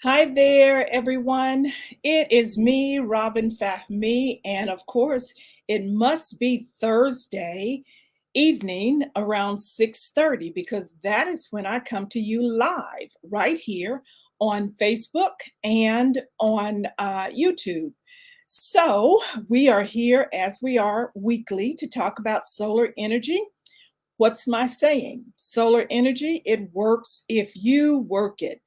Hi there, everyone. It is me, Robin Fahmy, and of course, it must be Thursday evening around 6:30 because that is when I come to you live right here on Facebook and on YouTube. So, we are here as we are weekly to talk about solar energy. What's my saying? Solar energy, it works if you work it.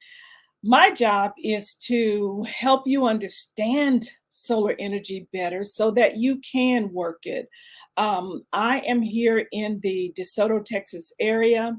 My job is to help you understand solar energy better so that you can work it. I am here in the DeSoto, Texas area,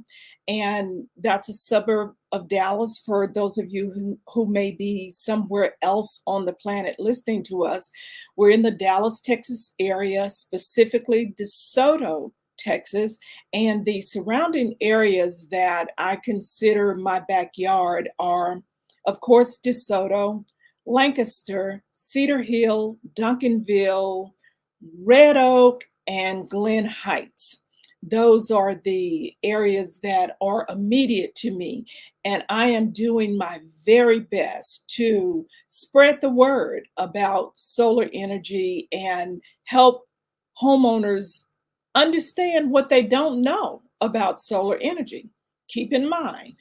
and that's a suburb of Dallas for those of you who may be somewhere else on the planet listening to us. We're in the Dallas, Texas area, specifically DeSoto, Texas, and the surrounding areas that I consider my backyard are, of course, DeSoto, Lancaster, Cedar Hill, Duncanville, Red Oak, and Glen Heights. Those are the areas that are immediate to me. And I am doing my very best to spread the word about solar energy and help homeowners understand what they don't know about solar energy. Keep in mind,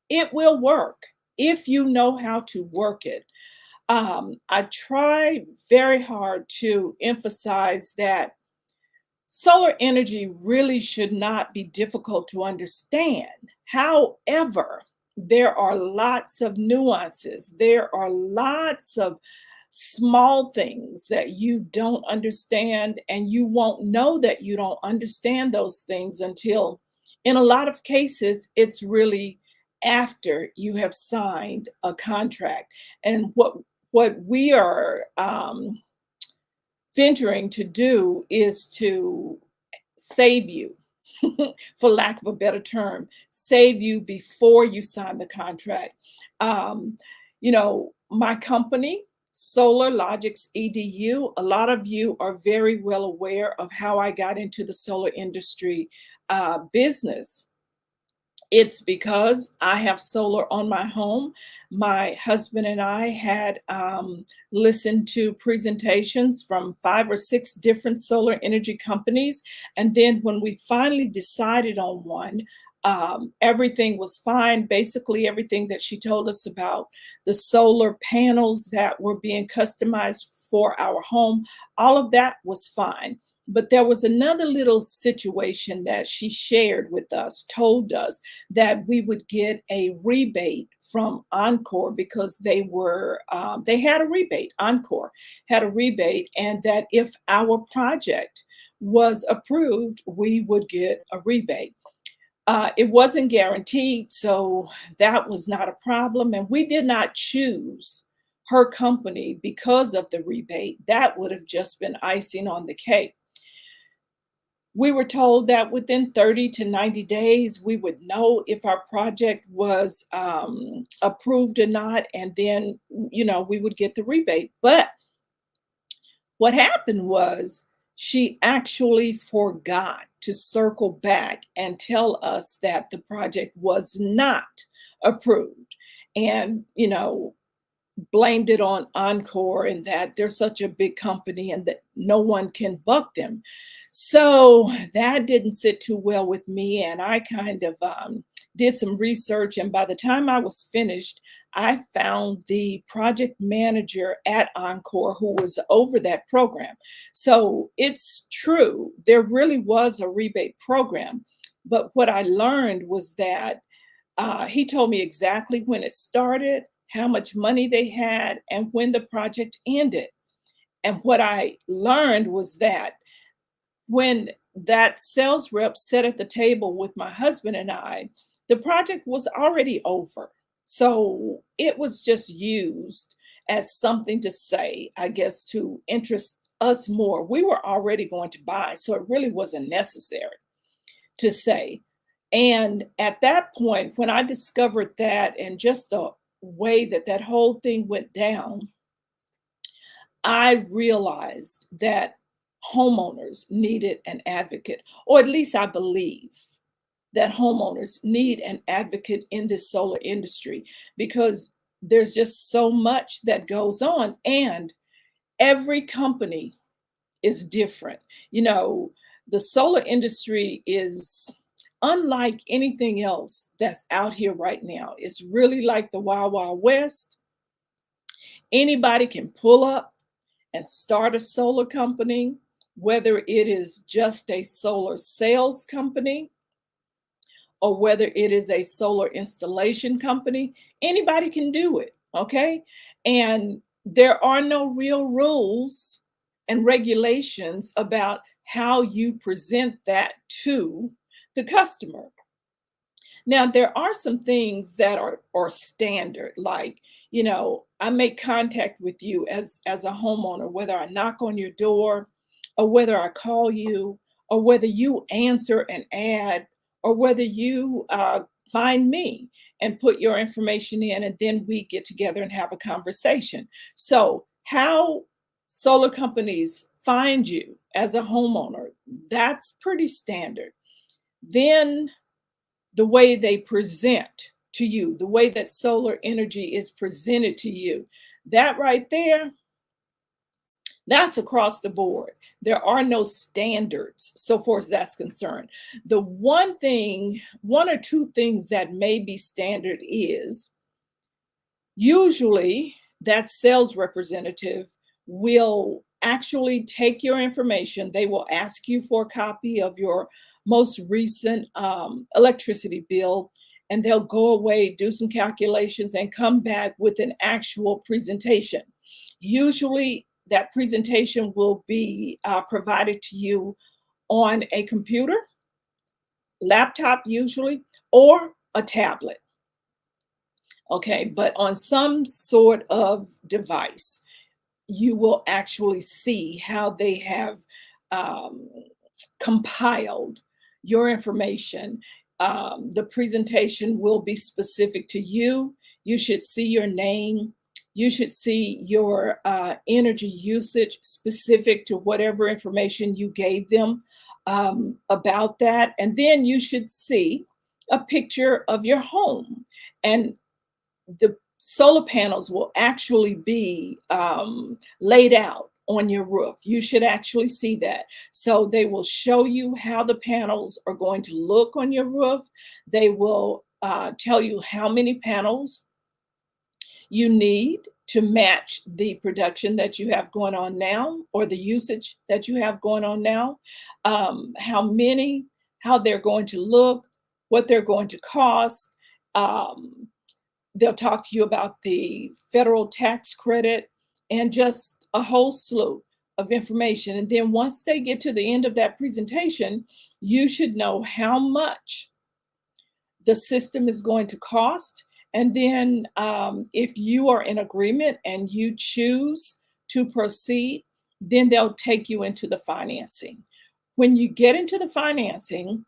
it will work if you know how to work it. I try very hard to emphasize that solar energy really should not be difficult to understand. However, there are lots of nuances. There are lots of small things that you don't understand, and you won't know that you don't understand those things until, in a lot of cases, it's really after you have signed a contract. And what we are venturing to do is to save you, for lack of a better term, save you before you sign the contract. Um, my company, Solar Logics EDU, a lot of you are very well aware of how I got into the solar industry business. It's because I have solar on my home. My husband and I had listened to presentations from 5 or 6 different solar energy companies. And then when we finally decided on one, everything was fine. Basically, everything that she told us about the solar panels that were being customized for our home, all of that was fine. But there was another little situation that she shared with us, told us that we would get a rebate from Encore because they had a rebate. Encore had a rebate, and that if our project was approved, we would get a rebate. It wasn't guaranteed, so that was not a problem. And we did not choose her company because of the rebate. That would have just been icing on the cake. We were told that within 30 to 90 days, we would know if our project was approved or not. And then, we would get the rebate. But what happened was she actually forgot to circle back and tell us that the project was not approved. And, blamed it on Encore and that they're such a big company and that no one can buck them. So that didn't sit too well with me. And I kind of did some research. And by the time I was finished, I found the project manager at Encore who was over that program. So it's true, there really was a rebate program. But what I learned was that he told me exactly when it started, how much money they had, and when the project ended. And what I learned was that when that sales rep sat at the table with my husband and I, the project was already over. So it was just used as something to say, I guess, to interest us more. We were already going to buy, so it really wasn't necessary to say. And at that point, when I discovered that and just the way that that whole thing went down, I realized that homeowners needed an advocate, or at least I believe that homeowners need an advocate in this solar industry because there's just so much that goes on, and every company is different. You know, the solar industry is unlike anything else that's out here right now. It's really like the Wild Wild West. Anybody can pull up and start a solar company, whether it is just a solar sales company or whether it is a solar installation company. Anybody can do it, okay? And there are no real rules and regulations about how you present that to the customer. Now, there are some things that are standard, like, you know, I make contact with you as a homeowner, whether I knock on your door or whether I call you or whether you answer an ad or whether you find me and put your information in and then we get together and have a conversation. So how solar companies find you as a homeowner, that's pretty standard. Then the way they present to you, the way that solar energy is presented to you, that right there, that's across the board. There are no standards so far as that's concerned. The one thing, one or two things that may be standard is usually that sales representative will actually take your information. They will ask you for a copy of your most recent electricity bill, and they'll go away, do some calculations, and come back with an actual presentation. Usually, that presentation will be provided to you on a computer, laptop, usually, or a tablet. Okay, but on some sort of device, you will actually see how they have um, compiled your information. The presentation will be specific to you. You should see your name. You should see your energy usage specific to whatever information you gave them about that. And then you should see a picture of your home. And the solar panels will actually be laid out on your roof. You should actually see that. So they will show you how the panels are going to look on your roof. They will tell you how many panels you need to match the production that you have going on now or the usage that you have going on now, how many, how they're going to look, what they're going to cost. They'll talk to you about the federal tax credit and just a whole slew of information. And then once they get to the end of that presentation, you should know how much the system is going to cost. And then if you are in agreement and you choose to proceed, then they'll take you into the financing. When you get into the financing,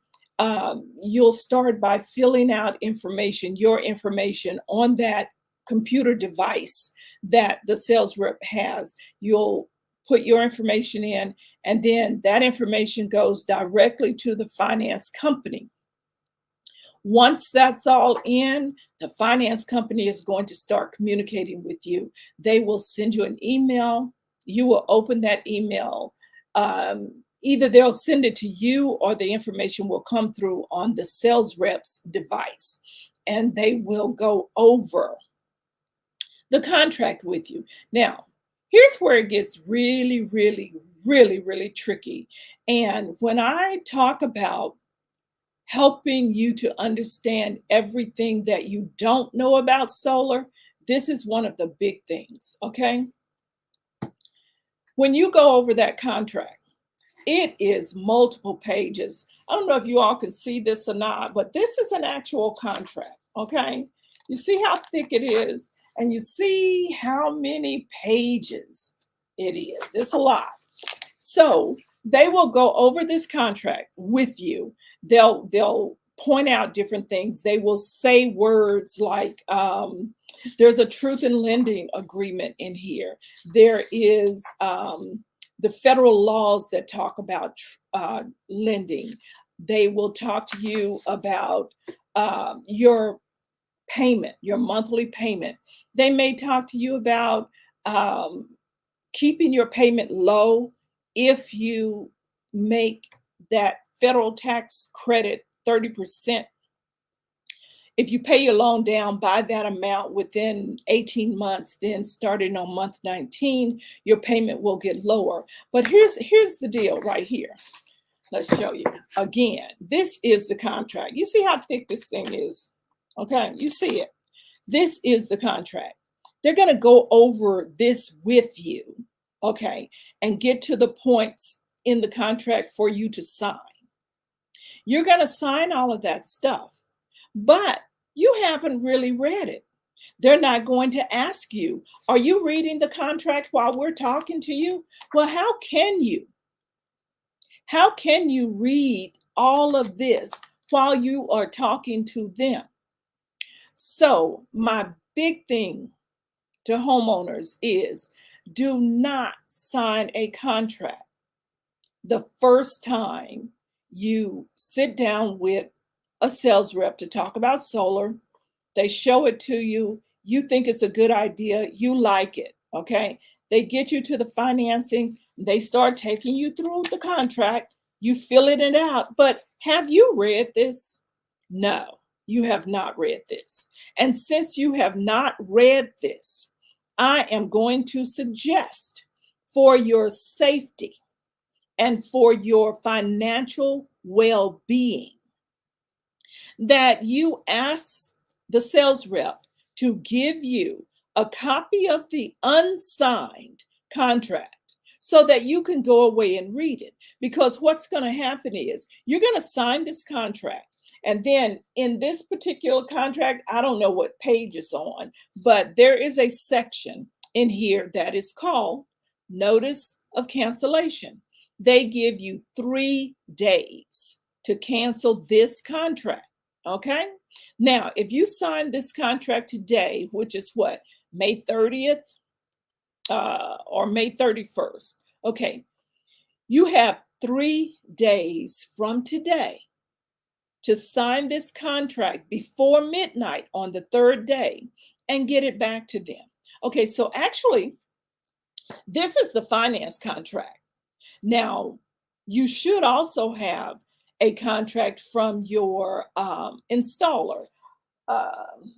you'll start by filling out information, your information on that computer device that the sales rep has. You'll put your information in, and then that information goes directly to the finance company. Once that's all in, the finance company is going to start communicating with you. They will send you an email. You will open that email. Either they'll send it to you or the information will come through on the sales rep's device, and they will go over the contract with you. Now, here's where it gets really, really, really, really tricky. And when I talk about helping you to understand everything that you don't know about solar, this is one of the big things, okay? When you go over that contract, it is multiple pages. I don't know if you all can see this or not, but this is an actual contract, okay? You see how thick it is, and you see how many pages it is. It's a lot. So they will go over this contract with you. They'll point out different things. They will say words like, there's a truth in lending agreement in here. There is the federal laws that talk about lending. They will talk to you about your payment, your monthly payment. They may talk to you about um, keeping your payment low if you make that federal tax credit 30%. If you pay your loan down by that amount within 18 months, then starting on month 19, your payment will get lower. But here's the deal right here. Let's show you. Again, this is the contract. You see how thick this thing is? Okay, you see it. This is the contract. They're going to go over this with you, okay, and get to the points in the contract for you to sign. You're going to sign all of that stuff, but you haven't really read it. They're not going to ask you, are you reading the contract while we're talking to you? Well, how can you? How can you read all of this while you are talking to them? So my big thing to homeowners is, do not sign a contract the first time you sit down with a sales rep to talk about solar. They show it to you. You think it's a good idea. You like it. Okay. They get you to the financing. They start taking you through the contract. You filling it out. But have you read this? No, you have not read this. And since you have not read this, I am going to suggest, for your safety and for your financial well-being, that you ask the sales rep to give you a copy of the unsigned contract so that you can go away and read it. Because what's going to happen is, you're going to sign this contract. And then in this particular contract, I don't know what page it's on, but there is a section in here that is called Notice of Cancellation. They give you 3 days to cancel this contract. Okay. Now, if you sign this contract today, which is what, May 30th or May 31st. Okay. You have 3 days from today to sign this contract before midnight on the 3rd day and get it back to them. Okay, so actually, this is the finance contract. Now, you should also have a contract from your installer.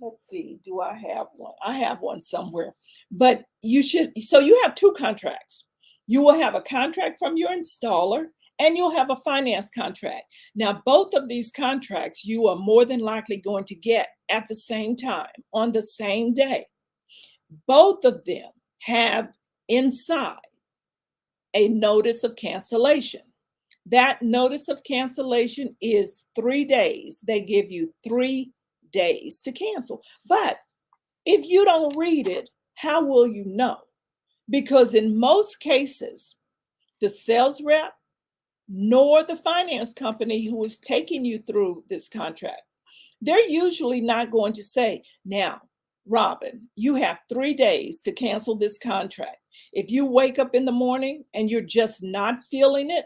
Let's see, do I have one? I have one somewhere, but you should, so you have 2 contracts. You will have a contract from your installer and you'll have a finance contract. Now, both of these contracts you are more than likely going to get at the same time, on the same day. Both of them have inside a notice of cancellation. That notice of cancellation is 3 days. They give you 3 days to cancel. But if you don't read it, how will you know? Because in most cases, the sales rep nor the finance company who is taking you through this contract, they're usually not going to say, now, Robin, you have 3 days to cancel this contract. If you wake up in the morning and you're just not feeling it,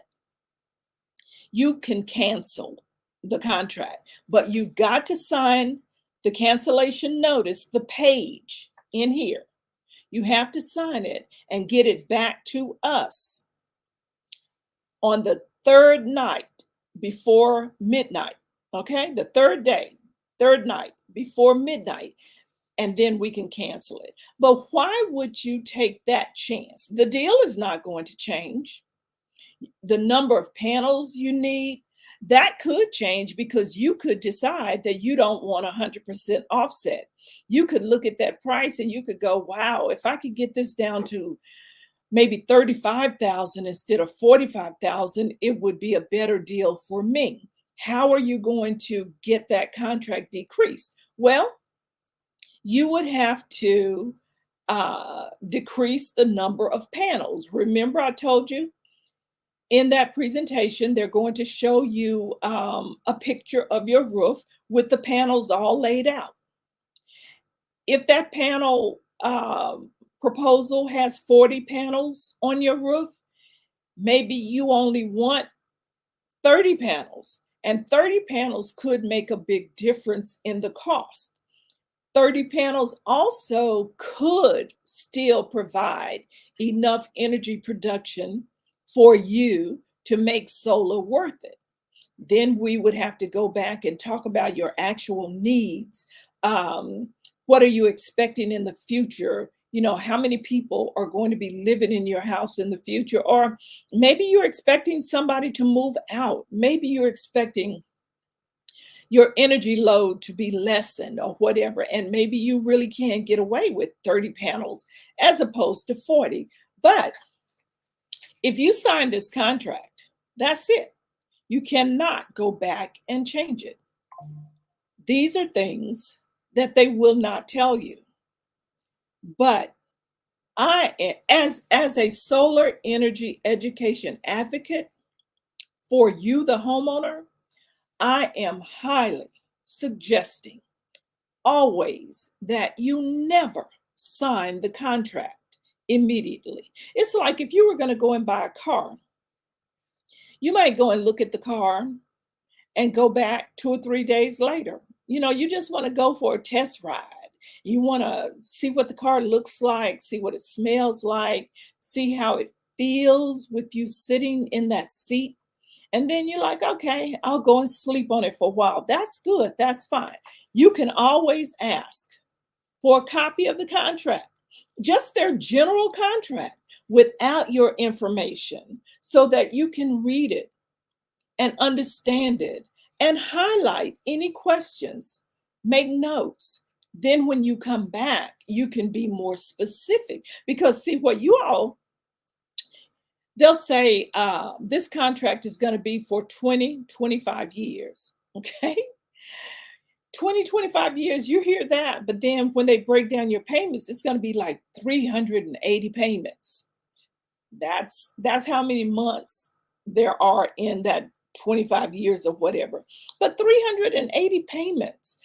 you can cancel the contract, but you've got to sign the cancellation notice, the page in here. You have to sign it and get it back to us on the 3rd night before midnight. Okay, the 3rd day, 3rd night before midnight, and then we can cancel it. But why would you take that chance? The deal is not going to change. The number of panels you need, that could change because you could decide that you don't want 100% offset. You could look at that price and you could go, wow, if I could get this down to maybe 35,000 instead of 45,000, it would be a better deal for me. How are you going to get that contract decreased? Well, you would have to decrease the number of panels. Remember, I told you In that presentation, they're going to show you a picture of your roof with the panels all laid out. If that panel proposal has 40 panels on your roof, maybe you only want 30 panels, and 30 panels could make a big difference in the cost. 30 panels also could still provide enough energy production for you to make solar worth it. Then we would have to go back and talk about your actual needs. What are you expecting in the future? You know, how many people are going to be living in your house in the future? Or maybe you're expecting somebody to move out. Maybe you're expecting your energy load to be lessened or whatever. And maybe you really can get away with 30 panels as opposed to 40. But if you sign this contract, that's it. You cannot go back and change it. These are things that they will not tell you. But as a solar energy education advocate for you, the homeowner, I am highly suggesting always that you never sign the contract immediately. It's like if you were going to go and buy a car, you might go and look at the car and go back 2 or 3 days later. You know, you just want to go for a test ride. You want to see what the car looks like, see what it smells like, see how it feels with you sitting in that seat. And then you're like, okay, I'll go and sleep on it for a while. That's good. That's fine. You can always ask for a copy of the contract, just their general contract without your information, so that you can read it and understand it and highlight any questions, make notes. Then when you come back, you can be more specific, because see what you all, they'll say this contract is going to be for 20, 25 years. Okay. 20, 25 years, you hear that. But then when they break down your payments, it's going to be like 380 payments. That's how many months there are in that 25 years or whatever. But 380 payments,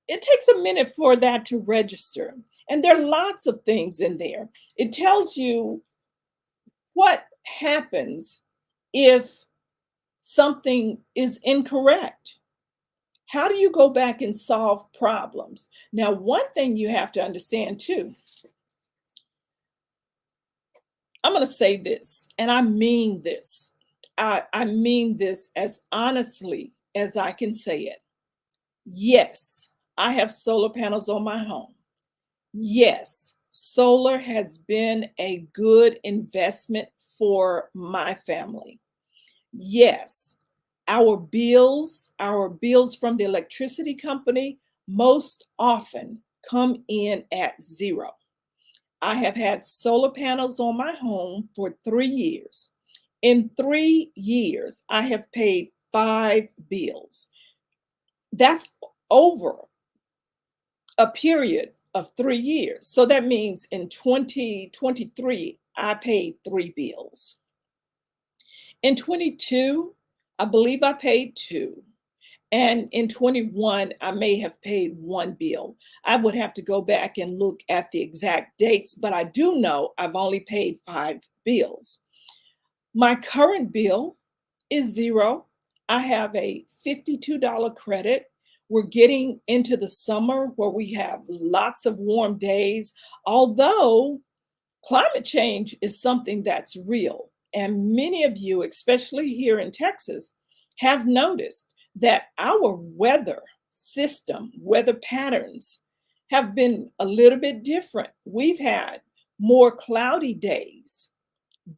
it takes a minute for that to register. And there are lots of things in there. It tells you what happens if something is incorrect. How do you go back and solve problems? Now, one thing you have to understand too, I'm going to say this, and I mean this. I mean this as honestly as I can say it. Yes, I have solar panels on my home. Yes, solar has been a good investment for my family. Yes, our bills from the electricity company most often come in at zero. I have had solar panels on my home for 3 years. In 3 years, I have paid 5 bills. That's over a period of 3 years. So that means in 2023, I paid 3 bills. In 22, I believe I paid 2. And in 21, I may have paid 1 bill. I would have to go back and look at the exact dates, but I do know I've only paid 5 bills. My current bill is 0. I have a $52 credit. We're getting into the summer where we have lots of warm days, although climate change is something that's real. And many of you, especially here in Texas, have noticed that our weather system, weather patterns have been a little bit different. We've had more cloudy days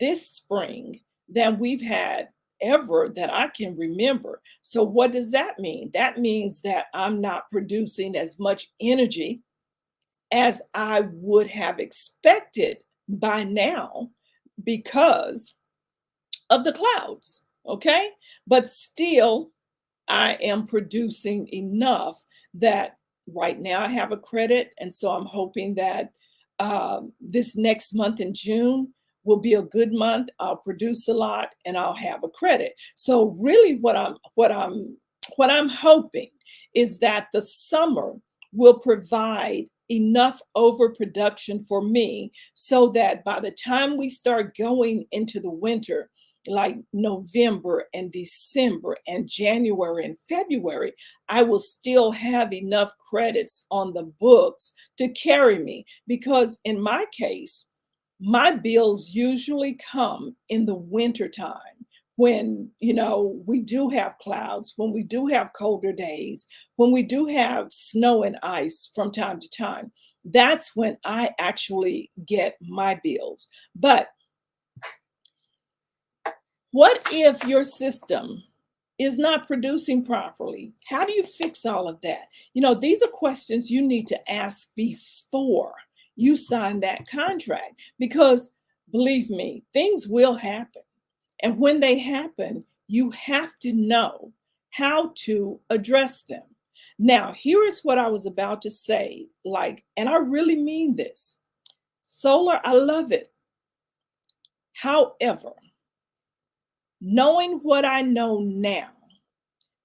this spring than we've had ever that I can remember. So what does that mean? That means that I'm not producing as much energy as I would have expected by now because of the clouds, okay? But still, I am producing enough that right now I have a credit. And so I'm hoping that this next month in June, will be a good month. I'll produce a lot and I'll have a credit. So really what I'm hoping is that the summer will provide enough overproduction for me so that by the time we start going into the winter, like November and December and January and February, I will still have enough credits on the books to carry me. Because in my case, my bills usually come in the winter time when, we do have clouds, when we do have colder days, when we do have snow and ice from time to time. That's when I actually get my bills. But what if your system is not producing properly? How do you fix all of that? These are questions you need to ask before you sign that contract, because believe me, things will happen. And when they happen, you have to know how to address them. Now, here is what I was about to say, and I really mean this. Solar, I love it. However, knowing what I know now,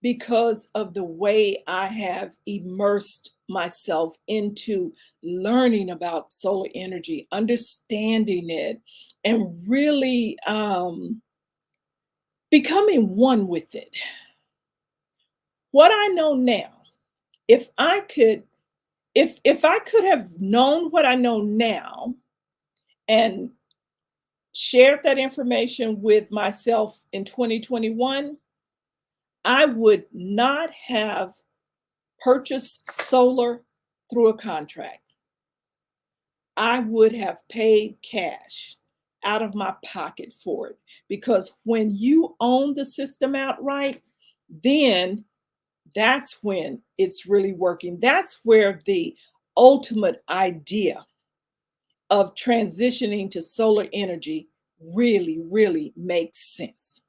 because of the way I have immersed myself into learning about solar energy, understanding it, and really becoming one with it. What I know now, if I could have known what I know now and shared that information with myself in 2021, I would not have purchased solar through a contract. I would have paid cash out of my pocket for it, because when you own the system outright, then that's when it's really working. That's where the ultimate idea of transitioning to solar energy really, really makes sense.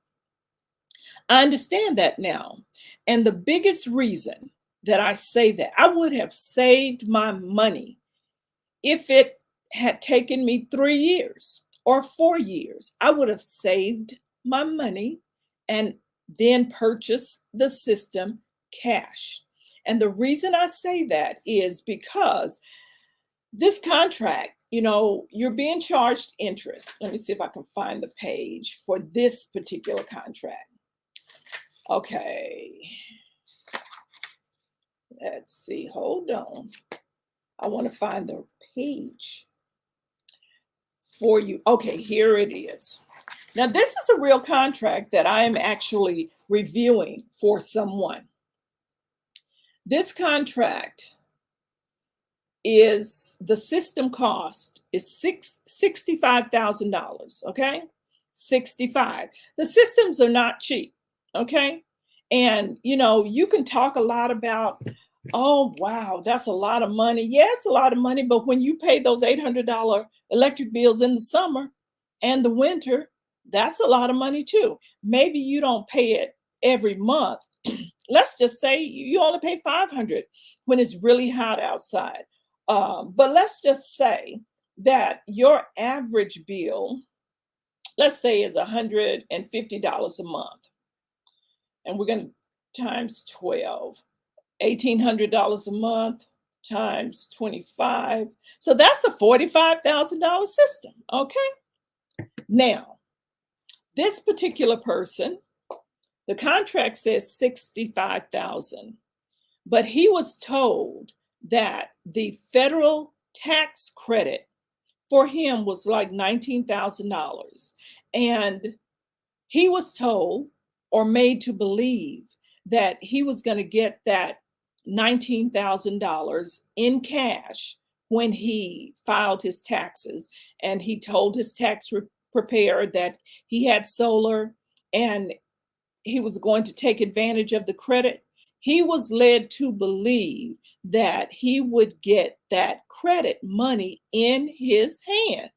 I understand that now. And the biggest reason that I say that, I would have saved my money if it had taken me 3 years or 4 years. I would have saved my money and then purchased the system cash. And the reason I say that is because this contract, you're being charged interest. Let me see if I can find the page for this particular contract. Okay. Let's see. Hold on. I want to find the page for you. Okay, here it is. Now, this is a real contract that I am actually reviewing for someone. This contract is, the system cost is $65,000. Okay, 65. The systems are not cheap. Okay, and you can talk a lot about, oh wow, that's a lot of money. Yeah, it's a lot of money, but when you pay those $800 electric bills in the summer and the winter, that's a lot of money too. Maybe you don't pay it every month. Let's just say you only pay $500 when it's really hot outside. But let's just say that your average bill, let's say, is $150 a month. And we're going to times 12, $1,800 a month times 25. So that's a $45,000 system. Okay. Now, this particular person, the contract says 65,000, but he was told that the federal tax credit for him was like $19,000. And he was told or made to believe that he was going to get that $19,000 in cash when he filed his taxes. And he told his tax preparer that he had solar and he was going to take advantage of the credit. He was led to believe that he would get that credit money in his hand.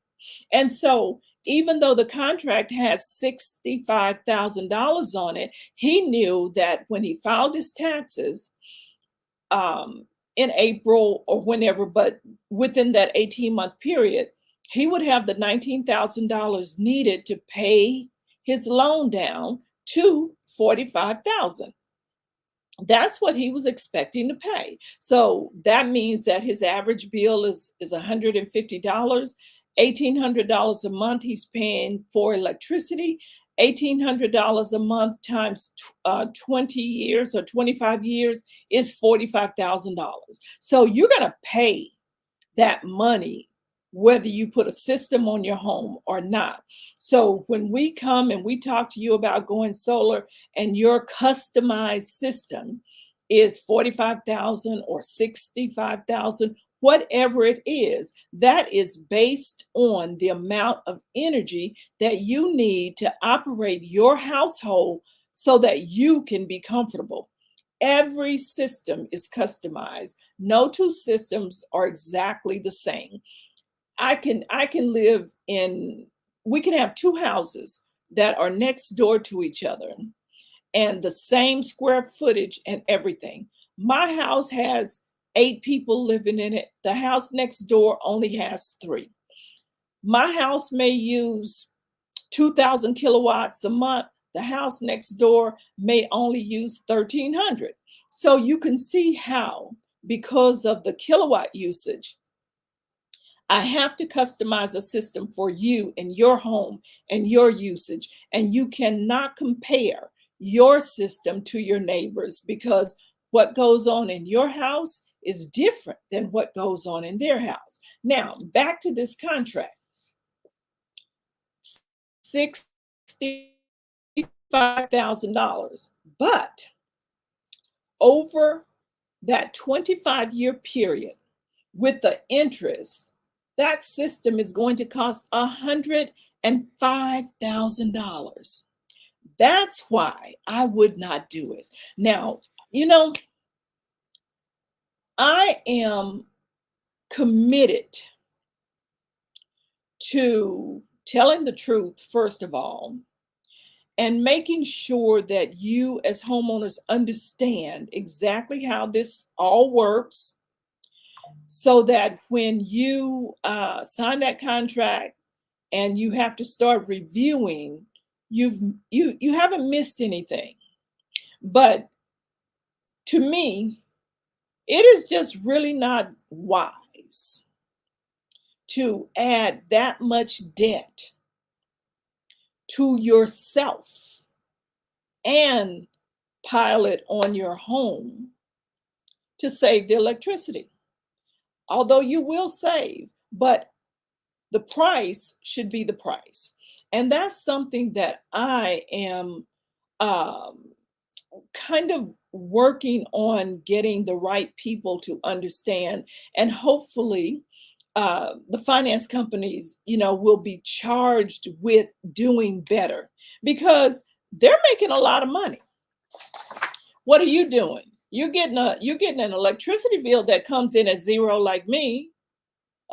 And so, even though the contract has $65,000 on it, he knew that when he filed his taxes in April or whenever, but within that 18-month period, he would have the $19,000 needed to pay his loan down to 45,000. That's what he was expecting to pay. So that means that his average bill is $150, $1,800 a month he's paying for electricity. $1,800 a month times 20 years or 25 years is $45,000. So you're going to pay that money whether you put a system on your home or not. So when we come and we talk to you about going solar and your customized system is 45,000 or 65,000, whatever it is, that is based on the amount of energy that you need to operate your household so that you can be comfortable. Every system is customized. No two systems are exactly the same. I can live in we can have two houses that are next door to each other and the same square footage and everything. My house has 8 people living in it. The house next door only has 3. My house may use 2,000 kilowatts a month. The house next door may only use 1,300. So you can see how, because of the kilowatt usage, I have to customize a system for you and your home and your usage. And you cannot compare your system to your neighbors because what goes on in your house is different than what goes on in their house. Now, back to this contract. $65,000. But over that 25-year period, with the interest, that system is going to cost $105,000. That's why I would not do it. Now, I am committed to telling the truth, first of all, and making sure that you as homeowners understand exactly how this all works so that when you sign that contract and you have to start reviewing, you haven't missed anything. But to me, it is just really not wise to add that much debt to yourself and pile it on your home to save the electricity. Although you will save, but the price should be the price. And that's something that I am um, kind of working on getting the right people to understand. And hopefully, the finance companies, will be charged with doing better because they're making a lot of money. What are you doing? You're getting an electricity bill that comes in at zero, like me.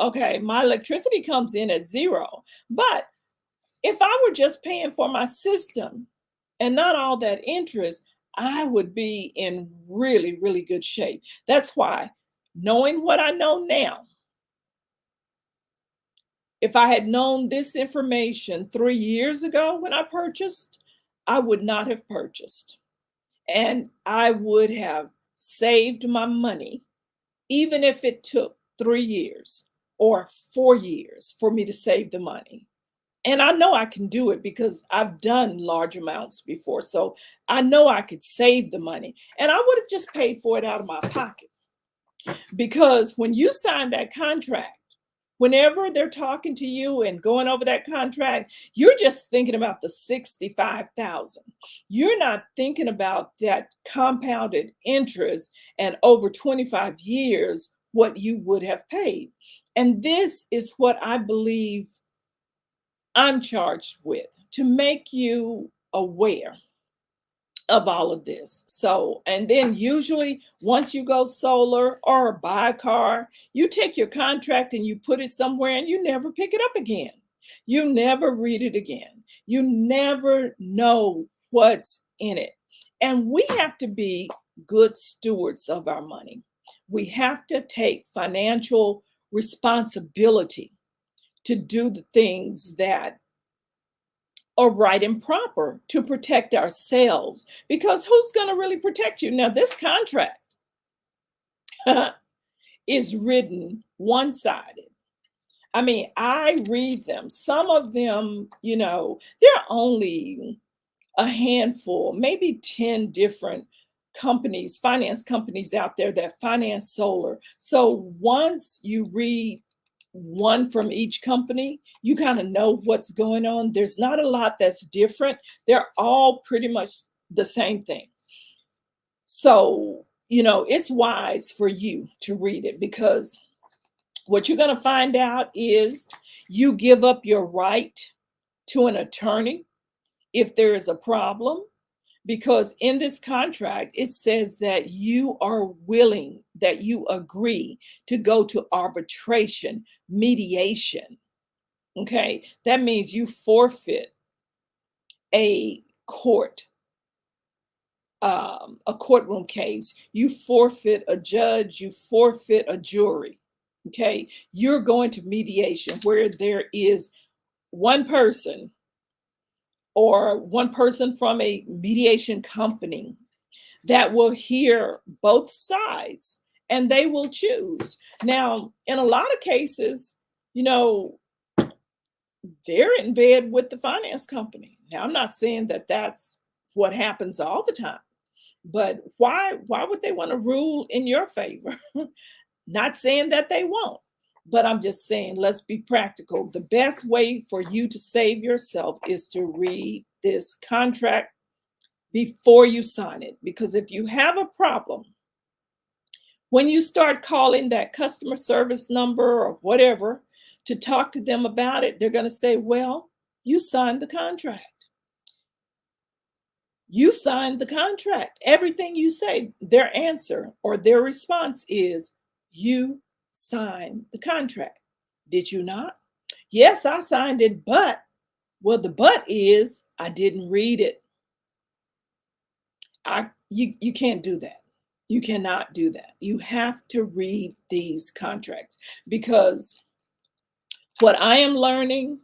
Okay, my electricity comes in at zero. But if I were just paying for my system and not all that interest, I would be in really, really good shape. That's why, knowing what I know now, if I had known this information 3 years ago when I purchased, I would not have purchased. And I would have saved my money, even if it took 3 years or 4 years for me to save the money. And I know I can do it because I've done large amounts before. So I know I could save the money and I would have just paid for it out of my pocket. Because when you sign that contract, whenever they're talking to you and going over that contract, you're just thinking about the 65,000. You're not thinking about that compounded interest and over 25 years what you would have paid. And this is what I believe I'm charged with, to make you aware of all of this. So, and then usually once you go solar or buy a car, you take your contract and you put it somewhere and you never pick it up again. You never read it again. You never know what's in it. And we have to be good stewards of our money. We have to take financial responsibility to do the things that are right and proper to protect ourselves. Because who's going to really protect you? Now, this contract is written one sided. I mean, I read them. Some of them, there are only a handful, maybe 10 different companies, finance companies out there that finance solar. So once you read one from each company, you kind of know what's going on. There's not a lot that's different. They're all pretty much the same thing. So, it's wise for you to read it, because what you're going to find out is you give up your right to an attorney if there is a problem, because in this contract, it says that you are willing, that you agree to go to arbitration, mediation. Okay. That means you forfeit a courtroom case. You forfeit a judge, you forfeit a jury. Okay. You're going to mediation where there is one person or one person from a mediation company that will hear both sides and they will choose. Now, in a lot of cases, they're in bed with the finance company. Now, I'm not saying that that's what happens all the time, but why would they want to rule in your favor? Not saying that they won't, but I'm just saying, let's be practical. The best way for you to save yourself is to read this contract before you sign it. Because if you have a problem, when you start calling that customer service number or whatever to talk to them about it, they're going to say, well, you signed the contract. You signed the contract. Everything you say, their answer or their response is, you signed the contract. Did you not? Yes, I signed it, but, well, the but is I didn't read it. You can't do that. You cannot do that. You have to read these contracts, because what I am learning,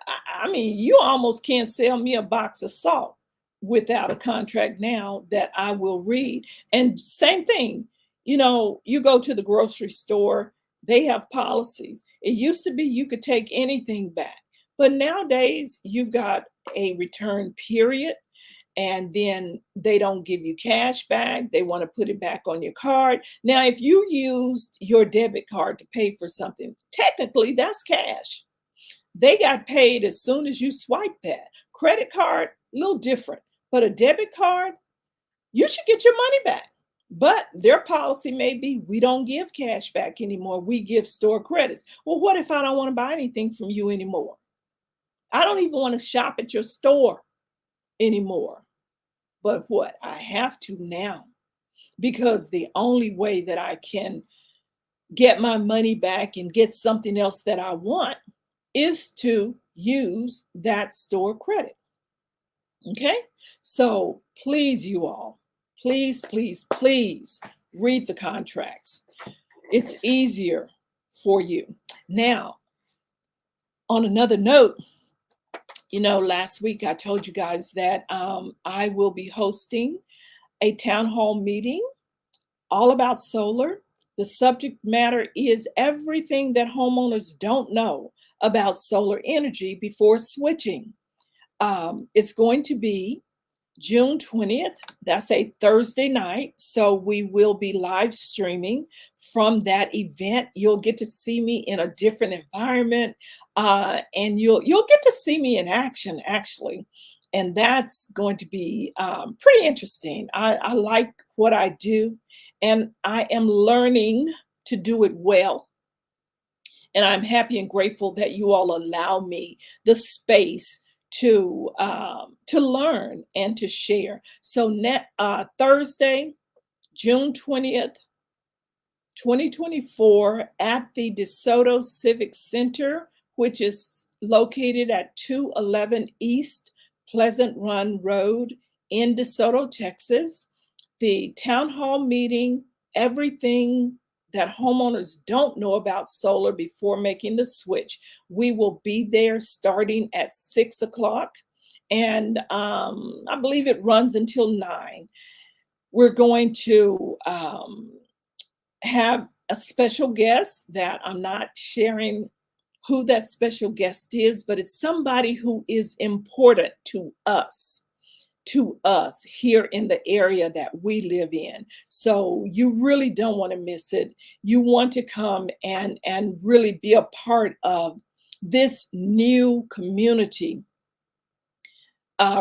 I mean, you almost can't sell me a box of salt without a contract now that I will read. And same thing, you go to the grocery store, they have policies. It used to be you could take anything back, but nowadays you've got a return period, and then they don't give you cash back. They want to put it back on your card. Now, if you used your debit card to pay for something, technically that's cash. They got paid as soon as you swipe that. Credit card, a little different, but a debit card, you should get your money back. But their policy may be, we don't give cash back anymore. We give store credits. Well, what if I don't want to buy anything from you anymore? I don't even want to shop at your store anymore. But what? I have to now, because the only way that I can get my money back and get something else that I want is to use that store credit. Okay. So please, you all, please, please, please read the contracts. It's easier for you. Now, on another note, last week I told you guys that I will be hosting a town hall meeting all about solar. The subject matter is everything that homeowners don't know about solar energy before switching. It's going to be June 20th. That's a Thursday night. So we will be live streaming from that event. You'll get to see me in a different environment, and you'll get to see me in action, actually. And that's going to be pretty interesting. I like what I do, and I am learning to do it well. And I'm happy and grateful that you all allow me the space to learn and to share. So Thursday, June 20th, 2024, at the DeSoto Civic Center, which is located at 211 East Pleasant Run Road in DeSoto, Texas. The town hall meeting, everything that homeowners don't know about solar before making the switch. We will be there starting at 6 o'clock, and I believe it runs until 9. We're going to have a special guest that I'm not sharing who that special guest is, but it's somebody who is important to us here in the area that we live in. So you really don't want to miss it. You want to come and really be a part of this new community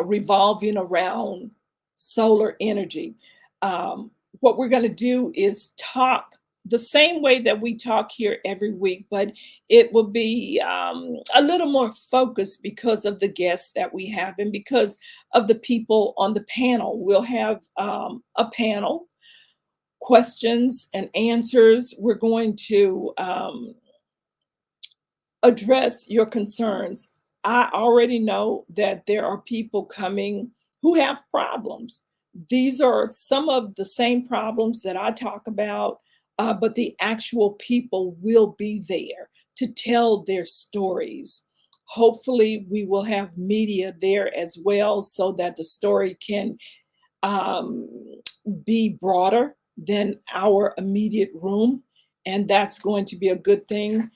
revolving around solar energy. What we're going to do is talk the same way that we talk here every week, but it will be a little more focused because of the guests that we have and because of the people on the panel. We'll have a panel, questions and answers. We're going to address your concerns. I already know that there are people coming who have problems. These are some of the same problems that I talk about, but the actual people will be there to tell their stories. Hopefully, we will have media there as well so that the story can um, be broader than our immediate room, and that's going to be a good thing.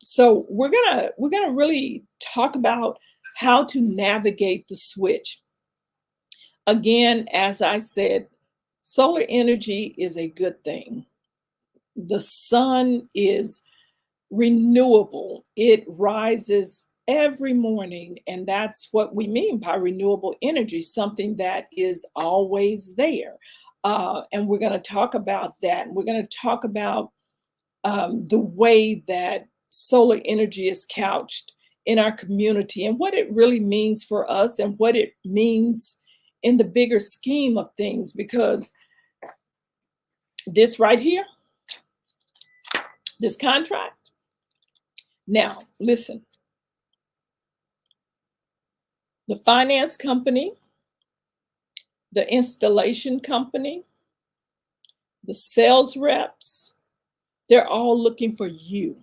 So we're gonna really talk about how to navigate the switch. Again, as I said, solar energy is a good thing. The sun is renewable. It rises every morning, and that's what we mean by renewable energy, something that is always there. And we're going to talk about that. We're going to talk about the way that solar energy is couched in our community and what it really means for us and what it means in the bigger scheme of things. Because this right here, this contract, now listen, the finance company, the installation company, the sales reps, they're all looking for you.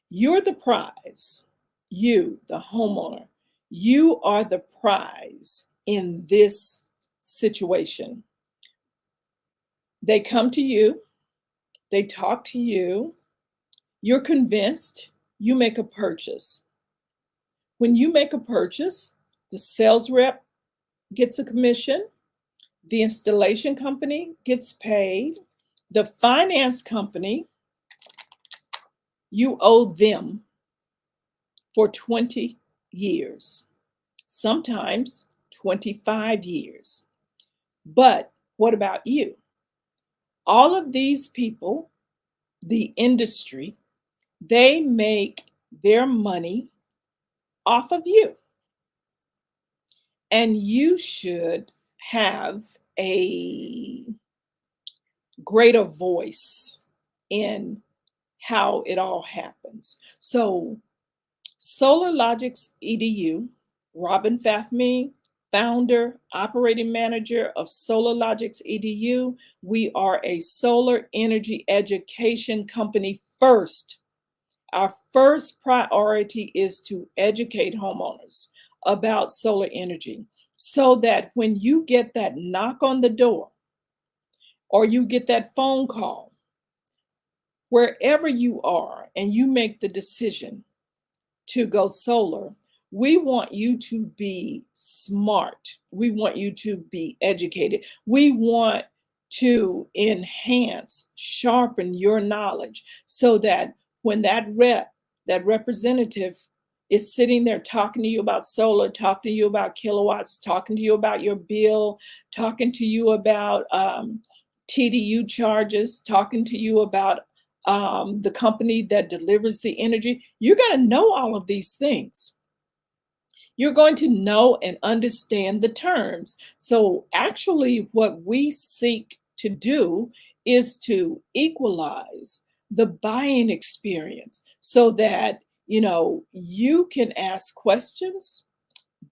You're the prize. You, the homeowner, you are the prize in this situation. They come to you, they talk to you, you're convinced, you make a purchase. When you make a purchase, the sales rep gets a commission, the installation company gets paid, the finance company, you owe them for 20 years, sometimes 25 years. But what about you? All of these people, the industry, they make their money off of you. And you should have a greater voice in how it all happens. So, SolarLogix EDU, Robin Fahmy, founder, operating manager of SolarLogix EDU. We are a solar energy education company first. Our first priority is to educate homeowners about solar energy so that when you get that knock on the door or you get that phone call, wherever you are, and you make the decision to go solar, we want you to be smart. We want you to be educated. We want to enhance, sharpen your knowledge so that when that representative is sitting there talking to you about solar, talking to you about kilowatts, talking to you about your bill, talking to you about TDU charges, talking to you about the company that delivers the energy, you're going to know all of these things. You're going to know and understand the terms. So actually, what we seek to do is to equalize the buying experience so that you can ask questions,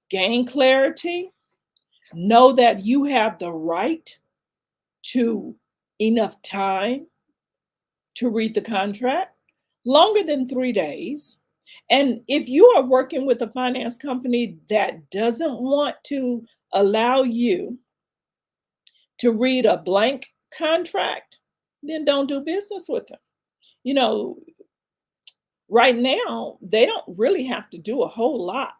gain clarity, know that you have the right to enough time to read the contract, longer than 3 days. And if you are working with a finance company that doesn't want to allow you to read a blank contract, then don't do business with them. You know, right now, they don't really have to do a whole lot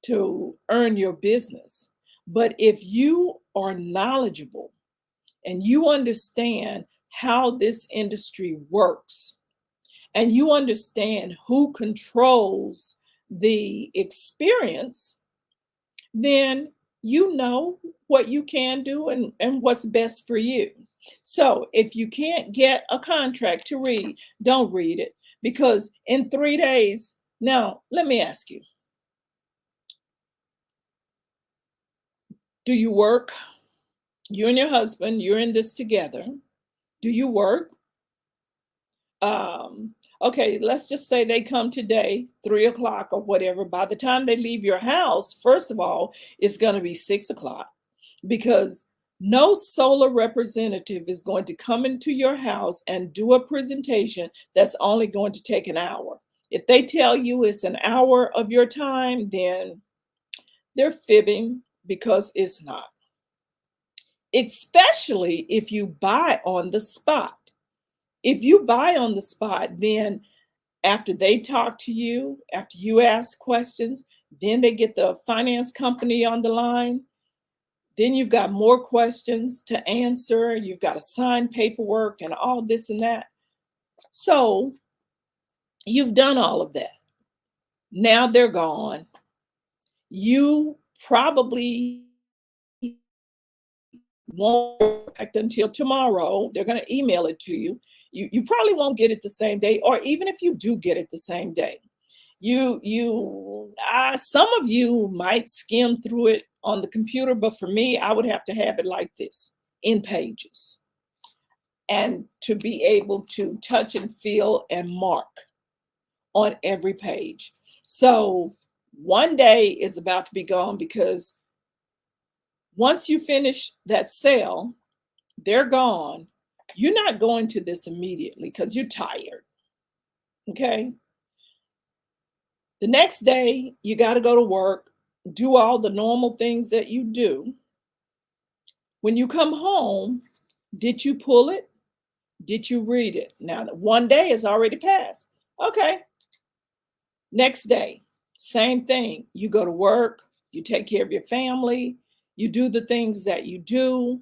to earn your business. But if you are knowledgeable and you understand how this industry works, and you understand who controls the experience, then you know what you can do and what's best for you. So if you can't get a contract to read, don't read it, because in 3 days, now let me ask you, do you work? You and your husband, you're in this together. Do you work? Okay, let's just say they come today, 3 o'clock or whatever. By the time they leave your house, first of all, it's going to be 6 o'clock, because no solar representative is going to come into your house and do a presentation that's only going to take an hour. If they tell you it's an hour of your time, then they're fibbing, because it's not. Especially if you buy on the spot. If you buy on the spot, then after they talk to you, after you ask questions, then they get the finance company on the line. Then you've got more questions to answer. You've got to sign paperwork and all this and that. So you've done all of that. Now they're gone. You probably won't act until tomorrow. They're going to email it to you. You probably won't get it the same day, or even if you do get it the same day, some of you might skim through it on the computer, but for me, I would have to have it like this, in pages, and to be able to touch and feel and mark on every page. So one day is about to be gone, because once you finish that sale, they're gone. You're not going to this immediately because you're tired. Okay. The next day, you got to go to work, do all the normal things that you do. When you come home, did you pull it? Did you read it? Now, one day has already passed. Okay. Next day, same thing. You go to work, you take care of your family, you do the things that you do.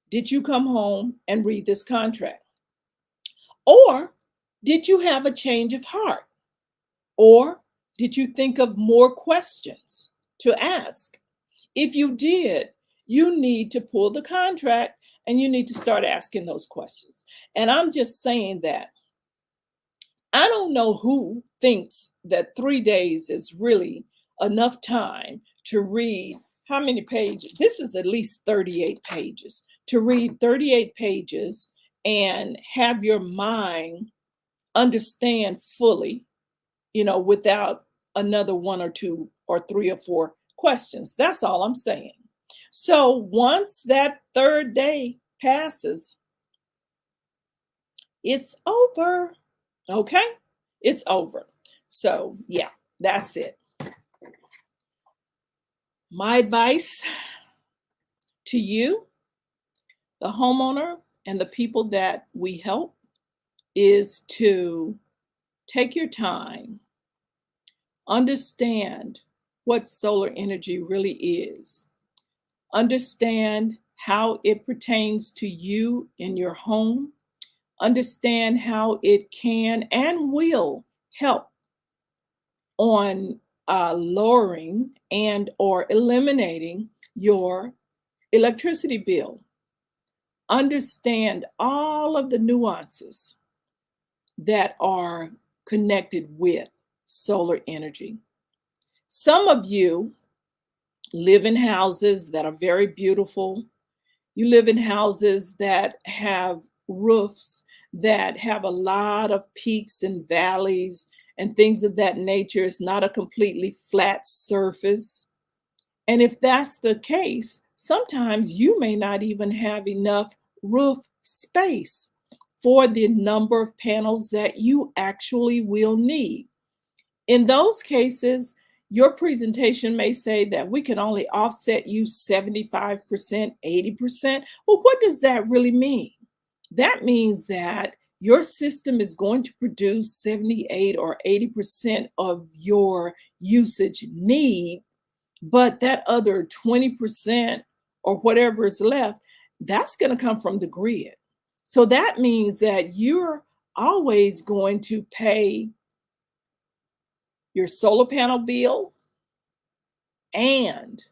Did you come home and read this contract? Or did you have a change of heart? Or did you think of more questions to ask? If you did, you need to pull the contract and you need to start asking those questions. And I'm just saying that I don't know who thinks that 3 days is really enough time to read how many pages. This is at least 38 pages. To read 38 pages and have your mind understand fully, without another one or two or three or four questions. That's all I'm saying. So once that third day passes, it's over. Okay? It's over. So, yeah, that's it. My advice to you, the homeowner, and the people that we help, is to take your time, understand what solar energy really is, understand how it pertains to you in your home, understand how it can and will help on lowering and or eliminating your electricity bill. Understand all of the nuances that are connected with solar energy. Some of you live in houses that are very beautiful. You live in houses that have roofs that have a lot of peaks and valleys and things of that nature. It's not a completely flat surface. And if that's the case, sometimes you may not even have enough roof space for the number of panels that you actually will need. In those cases, your presentation may say that we can only offset you 75%, 80%. Well, what does that really mean? That means that your system is going to produce 78 or 80% of your usage need, but that other 20% or whatever is left, that's going to come from the grid. So that means that you're always going to pay your solar panel bill and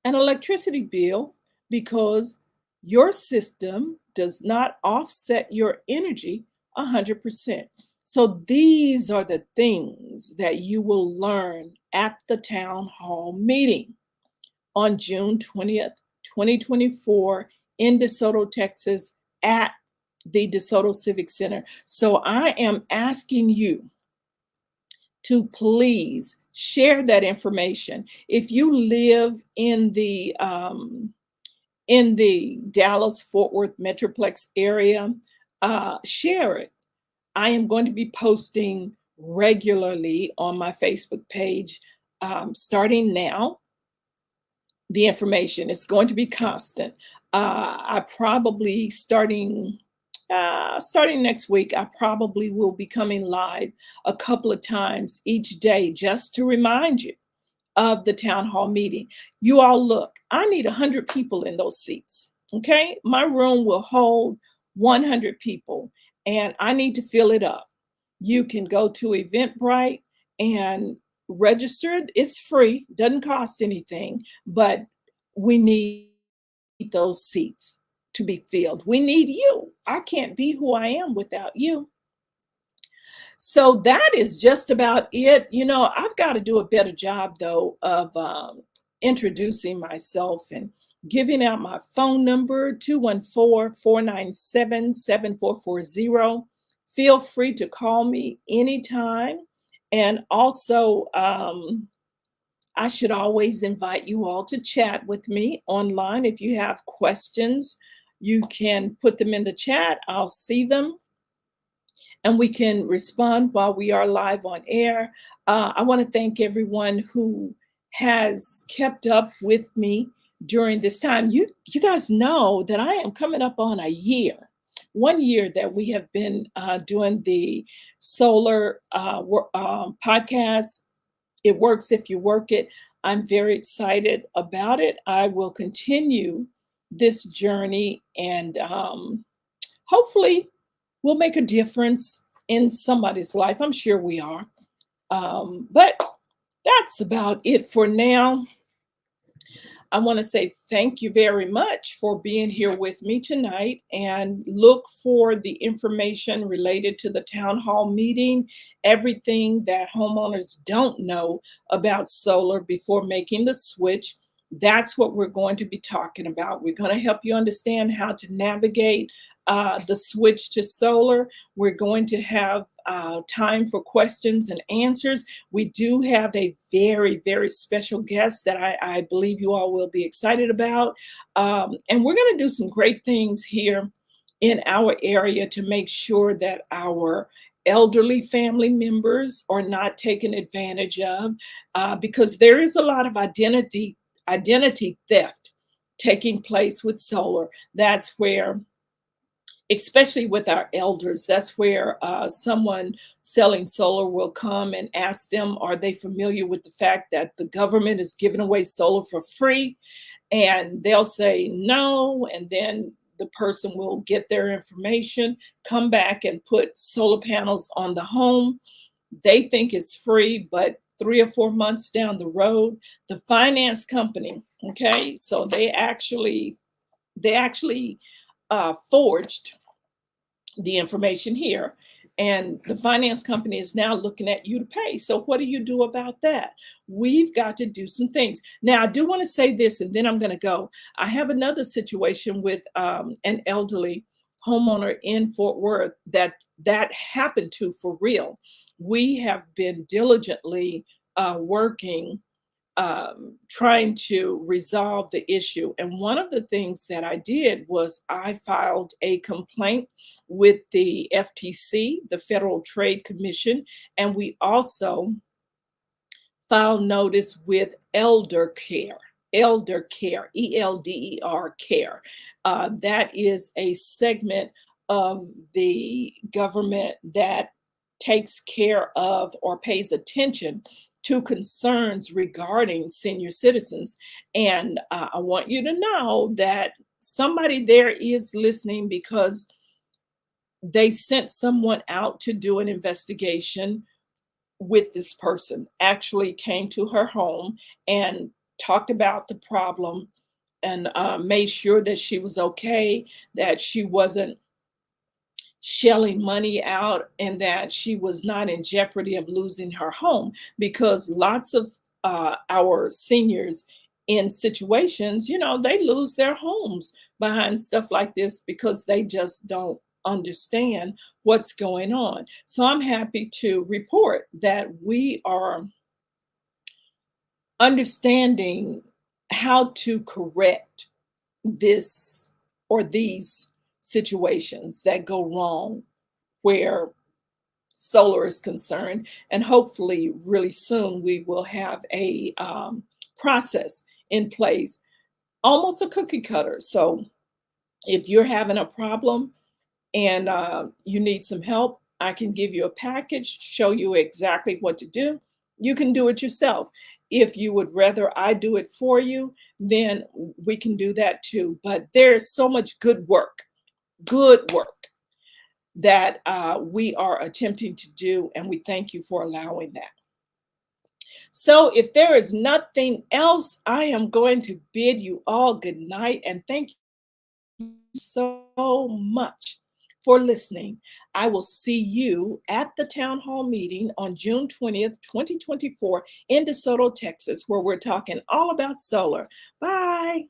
an electricity bill because your system does not offset your energy 100%. So these are the things that you will learn at the town hall meeting on June 20th, 2024 in DeSoto, Texas at the DeSoto Civic Center. So I am asking you to please share that information. If you live in the Dallas-Fort Worth Metroplex area, share it. I am going to be posting regularly on my Facebook page starting now. The information is going to be constant. I probably starting next week, I probably will be coming live a couple of times each day just to remind you of the town hall meeting. You all look, I need 100 people in those seats. Okay, my room will hold 100 people and I need to fill it up. You can go to Eventbrite and register. It's free, doesn't cost anything, but we need those seats to be filled. We need you. I can't be who I am without you. So that is just about it. You know, I've got to do a better job, though, of introducing myself and giving out my phone number, 214-497-7440. Feel free to call me anytime. And also, I should always invite you all to chat with me online. If you have questions, you can put them in the chat. I'll see them and we can respond while we are live on air. I want to thank everyone who has kept up with me during this time. You guys know that I am coming up on a year, 1 year that we have been doing the solar podcast. It works if you work it. I'm very excited about it. I will continue this journey and hopefully we'll make a difference in somebody's life. I'm sure we are. But that's about it for now. I want to say thank you very much for being here with me tonight and look for the information related to the town hall meeting, everything that homeowners don't know about solar before making the switch. That's what we're going to be talking about. We're going to help you understand how to navigate the switch to solar. We're going to have time for questions and answers. We do have a very, very special guest that I believe you all will be excited about. And we're going to do some great things here in our area to make sure that our elderly family members are not taken advantage of because there is a lot of identity theft taking place with solar. That's where, especially with our elders, that's where someone selling solar will come and ask them, are they familiar with the fact that the government is giving away solar for free? And they'll say no, and then the person will get their information, come back and put solar panels on the home. They think it's free, but 3 or 4 months down the road, the finance company, okay, so they actually forged the information here. And the finance company is now looking at you to pay. So what do you do about that? We've got to do some things. Now, I do want to say this, and then I'm going to go. I have another situation with an elderly homeowner in Fort Worth that happened to for real. We have been diligently working trying to resolve the issue. And one of the things that I did was I filed a complaint with the FTC, the Federal Trade Commission, and we also filed notice with Elder Care. Elder Care, ELDER Care. That is a segment of the government that takes care of or pays attention to concerns regarding senior citizens. And I want you to know that somebody there is listening, because they sent someone out to do an investigation with this person, actually came to her home and talked about the problem, and made sure that she was okay, that she wasn't shelling money out, and that she was not in jeopardy of losing her home. Because lots of our seniors in situations, they lose their homes behind stuff like this because they just don't understand what's going on. So I'm happy to report that we are understanding how to correct this or these situations that go wrong where solar is concerned. And hopefully, really soon, we will have a process in place, almost a cookie cutter. So if you're having a problem and you need some help, I can give you a package, show you exactly what to do. You can do it yourself. If you would rather I do it for you, then we can do that too. But there's so much good work that we are attempting to do, and we thank you for allowing that. So if there is nothing else, I am going to bid you all good night, and thank you so much for listening. I will see you at the town hall meeting on June 20th, 2024 in DeSoto, Texas, where we're talking all about solar. Bye.